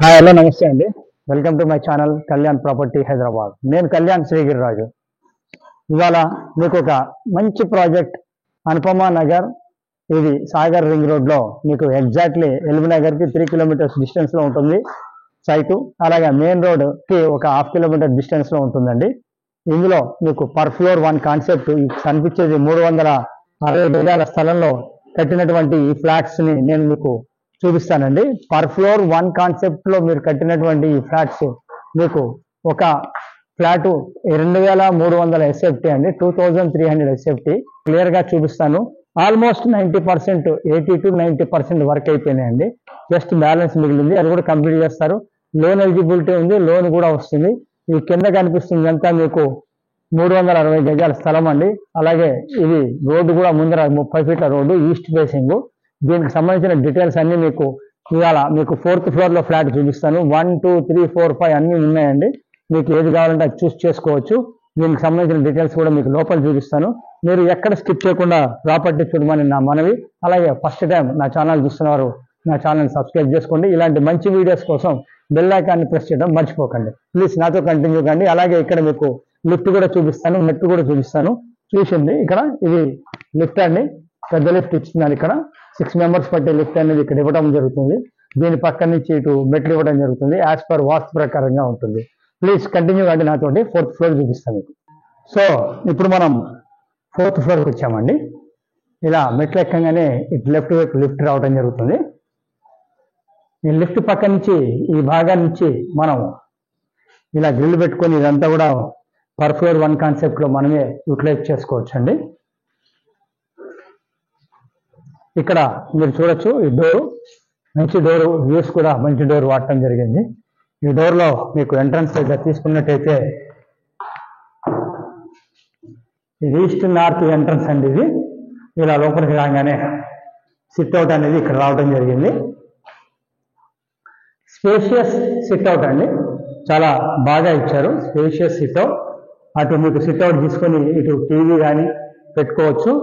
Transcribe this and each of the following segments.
Hi hello నమస్తే అండి. Welcome to my channel Kalyan property Hyderabad. నేను కళ్యాణ్ శ్రీగిరిరాజు. ఇవాళ మీకు ఒక మంచి ప్రాజెక్ట్ అనుపమ నగర్, ఇది సాగర్ రింగ్ రోడ్లో మీకు ఎగ్జాక్ట్లీ ఎల్బీ నగర్కి 3 కిలోమీటర్స్ డిస్టెన్స్లో ఉంటుంది సైటు. అలాగే మెయిన్ రోడ్కి ఒక 1/2 కిలోమీటర్ డిస్టెన్స్లో ఉంటుందండి. ఇందులో మీకు పర్ ఫ్లోర్ 1 కాన్సెప్ట్ కనిపించేది 360 గజాల స్థలంలో కట్టినటువంటి ఈ ఫ్లాట్స్ని నేను మీకు చూపిస్తానండి. పర్ ఫ్లోర్ 1 కాన్సెప్ట్ లో మీరు కట్టినటువంటి ఈ ఫ్లాట్స్ మీకు ఒక ఫ్లాట్ 2300 ఎస్ఎఫ్టీ అండి, 2300 ఎస్ఎఫ్టీ క్లియర్ గా చూపిస్తాను. ఆల్మోస్ట్ 90%, 80 to 90% వర్క్ అయిపోయినాయండి. జస్ట్ బ్యాలెన్స్ మిగిలింది, అది కూడా కంప్లీట్ చేస్తారు. లోన్ ఎలిజిబిలిటీ ఉంది, లోన్ కూడా వస్తుంది. ఈ కింద కనిపిస్తుంది అంతా మీకు 360 గజాల స్థలం అండి. అలాగే ఇది రోడ్డు కూడా ముందర 30 ఫీట్ల రోడ్డు, ఈస్ట్ ఫేసింగ్. దీనికి సంబంధించిన డీటెయిల్స్ అన్ని మీకు ఇవాళ మీకు 4th ఫ్లోర్ లో ఫ్లాట్ చూపిస్తాను. 1, 2, 3, 4, 5 అన్ని ఉన్నాయండి. మీకు ఏది కావాలంటే అది చూస్ చేసుకోవచ్చు. దీనికి సంబంధించిన డీటెయిల్స్ కూడా మీకు లోపల చూపిస్తాను. మీరు ఎక్కడ స్కిప్ చేయకుండా ప్రాపర్టీ చూడమని నా మనవి. అలాగే ఫస్ట్ టైం నా ఛానల్ చూస్తున్నవారు నా ఛానల్ సబ్స్క్రైబ్ చేసుకోండి. ఇలాంటి మంచి వీడియోస్ కోసం బెల్ ఐకాన్ని ప్రెస్ చేయడం మర్చిపోకండి. ప్లీజ్ నాతో కంటిన్యూ కండి. అలాగే ఇక్కడ మీకు లిఫ్ట్ కూడా చూపిస్తాను, మెట్టు కూడా చూపిస్తాను. చూసింది ఇక్కడ ఇది లిఫ్ట్ అండి, పెద్ద లిఫ్ట్ ఇచ్చినారు. ఇక్కడ 6 మెంబర్స్ పట్టే లిఫ్ట్ అనేది ఇక్కడ ఇవ్వడం జరుగుతుంది. దీని పక్క నుంచి ఇటు మెట్లు ఇవ్వడం జరుగుతుంది. యాజ్ పర్ వాస్తు ప్రకారంగా ఉంటుంది. ప్లీజ్ కంటిన్యూ కండి నాతోటి. 4th ఫ్లోర్ చూపిస్తాను మీకు. సో ఇప్పుడు మనం 4th ఫ్లోర్కి వచ్చామండి. ఇలా మెట్లు ఎక్కగానే ఇటు లెఫ్ట్ వైపు లిఫ్ట్ రావడం జరుగుతుంది. ఈ లిఫ్ట్ పక్క నుంచి ఈ భాగం నుంచి మనం ఇలా గ్రిల్ పెట్టుకొని ఇదంతా కూడా పర్ ఫ్లోర్ 1 కాన్సెప్ట్ లో మనమే యూటిలైజ్ చేసుకోవచ్చు అండి. ఇక్కడ మీరు చూడొచ్చు, ఈ డోరు మంచి డోరు, వ్యూస్ కూడా మంచి డోర్ వాడటం జరిగింది. ఈ డోర్ లో మీకు ఎంట్రన్స్ దగ్గర తీసుకున్నట్టయితే ఇది ఈస్ట్ నార్త్ ఎంట్రన్స్ అండి. ఇది ఇలా లోపలికి రాగానే సిట్ అవుట్ అనేది ఇక్కడ రావడం జరిగింది. స్పేషియస్ సిట్ అవుట్ అండి, చాలా బాగా ఇచ్చారు. Spacious SIT out. అటు మీకు సిట్ అవుట్ తీసుకొని ఇటు టీవీ కానీ పెట్టుకోవచ్చు.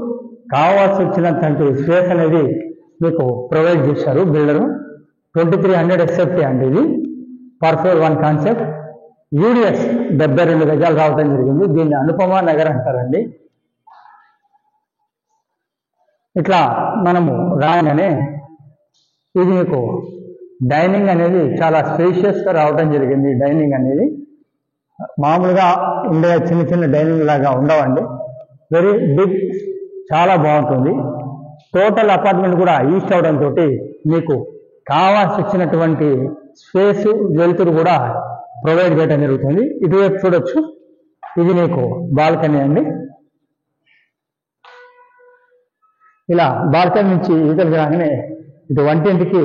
కావాల్సి వచ్చినంత స్పేస్ అనేది మీకు ప్రొవైడ్ చేశారు బిల్డరు. 2300 ఎస్ఎఫ్టీ అండి. ఇది పర్ ఫ్లోర్ 1 కాన్సెప్ట్. యూడిఎస్ 72 గజాలు రావడం జరిగింది. దీన్ని అనుపమ నగర్ అంటారండి. ఇట్లా మనము రాగానే ఇది మీకు డైనింగ్ అనేది చాలా స్పేషియస్ గా రావడం జరిగింది. డైనింగ్ అనేది మామూలుగా ఉండే చిన్న చిన్న డైనింగ్ లాగా ఉండవండి. వెరీ బిగ్, చాలా బాగుంటుంది. టోటల్ అపార్ట్మెంట్ కూడా ఈస్ట్ అవడం తోటి మీకు కావాల్సి వచ్చినటువంటి స్పేస్, వెలుతురు కూడా ప్రొవైడ్ చేయడం జరుగుతుంది. ఇటువైపు చూడొచ్చు, ఇది మీకు బాల్కనీ అండి. ఇలా బాల్కనీ నుంచి ఈతలు రాగానే ఇటు వంటింటికి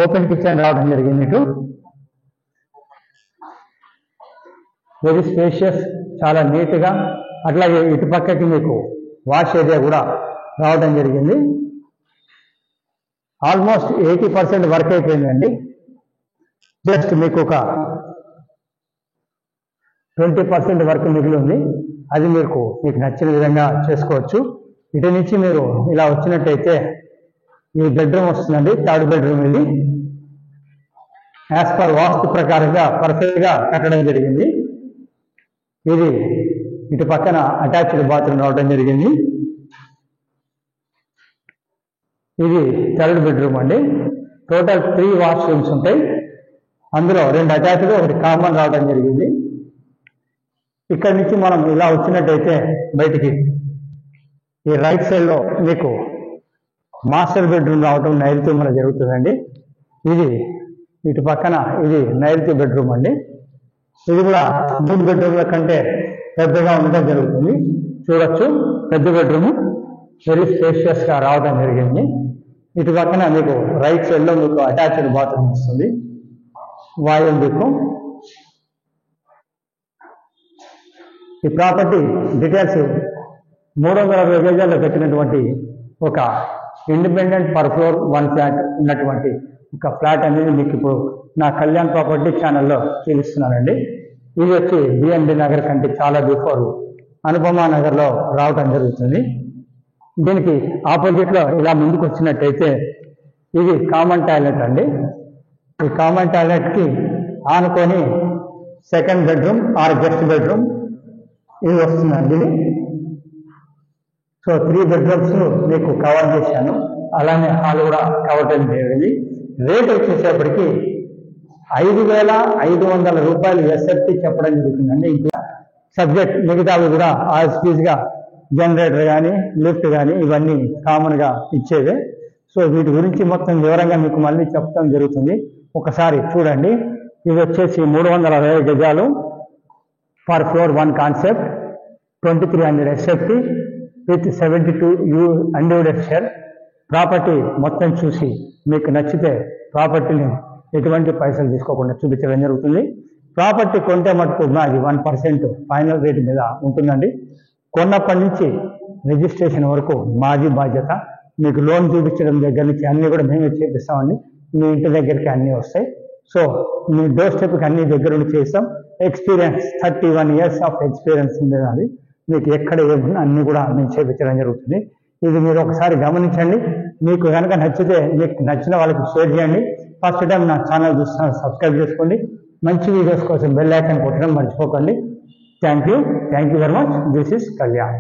ఓపెన్ కిచెన్ రావడం జరిగింది. ఇటు వెరీ స్పేషియస్, చాలా నీట్గా. అట్లాగే ఇటు పక్కకి మీకు వాష్ ఏరియా కూడా రావడం జరిగింది. ఆల్మోస్ట్ 80% వర్క్ అయిపోయిందండి. జస్ట్ మీకు ఒక 20% వర్క్ మిగిలి ఉంది. అది మీకు నచ్చిన విధంగా చేసుకోవచ్చు. ఇటు నుంచి మీరు ఇలా వచ్చినట్టయితే ఈ బెడ్రూమ్ వస్తుందండి, 3rd బెడ్రూమ్. ఇది యాజ్ పర్ వాస్తు ప్రకారంగా పర్ఫెక్ట్ గా కట్టడం జరిగింది. ఇది ఇటు పక్కన అటాచ్డ్ బాత్రూమ్ రావడం జరిగింది. ఇది 3rd బెడ్రూమ్ అండి. టోటల్ 3 వాష్రూమ్స్ ఉంటాయి. అందులో 2 అటాచ్డ్, 1 కామన్ రావడం జరిగింది. ఇక్కడ నుంచి మనం ఇలా వచ్చినట్టయితే బయటికి ఈ రైట్ సైడ్ లో మీకు మాస్టర్ బెడ్రూమ్ రావడం నైరుతి మన జరుగుతుందండి. ఇది ఇటు పక్కన ఇది నైరుతి బెడ్రూమ్ అండి. ఇది కూడా 3 బెడ్రూమ్ల కంటే పెద్దగా ఉండడం జరుగుతుంది. చూడొచ్చు, పెద్ద బెడ్రూమ్ వెరీ స్పేషియస్ గా రావడం జరిగింది. ఇటు పక్కన మీకు రైట్ సైడ్ లో మీకు అటాచ్డ్ బాత్రూమ్ వస్తుంది, వాయువు దిక్కు. ఈ ప్రాపర్టీ డీటెయిల్స్ 360 గజాల్లో కట్టినటువంటి ఒక ఇండిపెండెంట్ పర్ ఫ్లోర్ 1 ఫ్లాట్ ఉన్నటువంటి ఒక ఫ్లాట్ అనేది మీకు ఇప్పుడు నా కళ్యాణ్ ప్రాపర్టీ ఛానల్లో చూపిస్తున్నానండి. ఇది వచ్చి బిఎండి నగర్ కంటే చాలా బిఫోర్ అనుపమ నగర్ లో రావటం జరుగుతుంది. దీనికి ఆపోజిట్ లో ఇలా ముందుకు వచ్చినట్టయితే ఇది కామన్ టాయిలెట్ అండి. ఈ కామన్ టాయిలెట్ కి ఆనుకొని second bedroom are guest bedroom ఇది వస్తుందండి. సో 3 బెడ్రూమ్స్ మీకు కవర్ చేశాను. అలానే హాల్ కూడా కవర్ చేయడం. రేట్ వచ్చేసేపటికి 5,500 రూపాయలు ఎస్ఎఫ్టీ చెప్పడం జరుగుతుందండి. ఇంకా సబ్జెక్ట్ మిగతావి కూడా యాజ్ గా జనరేటర్ కానీ లిఫ్ట్ కానీ ఇవన్నీ కామన్ గా ఇచ్చేవే. సో వీటి గురించి మొత్తం వివరంగా మీకు మళ్ళీ చెప్పడం జరుగుతుంది. ఒకసారి చూడండి. ఇది వచ్చేసి 360 గజాలు per floor 1 concept 2300 SFT with 72 undivided share. Property మొత్తం చూసి మీకు నచ్చితే ప్రాపర్టీని ఎటువంటి పైసలు తీసుకోకుండా చూపించడం జరుగుతుంది. ప్రాపర్టీ కొంటే మటుకు మాది 1% ఫైనల్ రేట్ మీద ఉంటుందండి. కొన్నప్పటి నుంచి రిజిస్ట్రేషన్ వరకు మాది బాధ్యత. మీకు లోన్ చూపించడం దగ్గర నుంచి అన్నీ కూడా మేమే చేపిస్తామండి. మీ ఇంటి దగ్గరికి అన్నీ వస్తాయి. సో మీ డోర్ స్టెప్కి అన్ని దగ్గర ఉండి చేస్తాం. ఎక్స్పీరియన్స్ 31 years ఆఫ్ ఎక్స్పీరియన్స్ ఉండేది. మీకు ఎక్కడ ఏమున్నా అన్నీ కూడా మేము చేపించడం జరుగుతుంది. ఇది మీరు ఒకసారి గమనించండి. మీకు కనుక నచ్చితే మీకు నచ్చిన వాళ్ళకి షేర్ చేయండి. ఫస్ట్ టైం నా ఛానల్ చూస్తున్నా సబ్స్క్రైబ్ చేసుకోండి. మంచి వీడియోస్ కోసం బెల్ ఐకాన్ కొట్టడం మర్చిపోకండి. Thank you very much. This is Kalyan.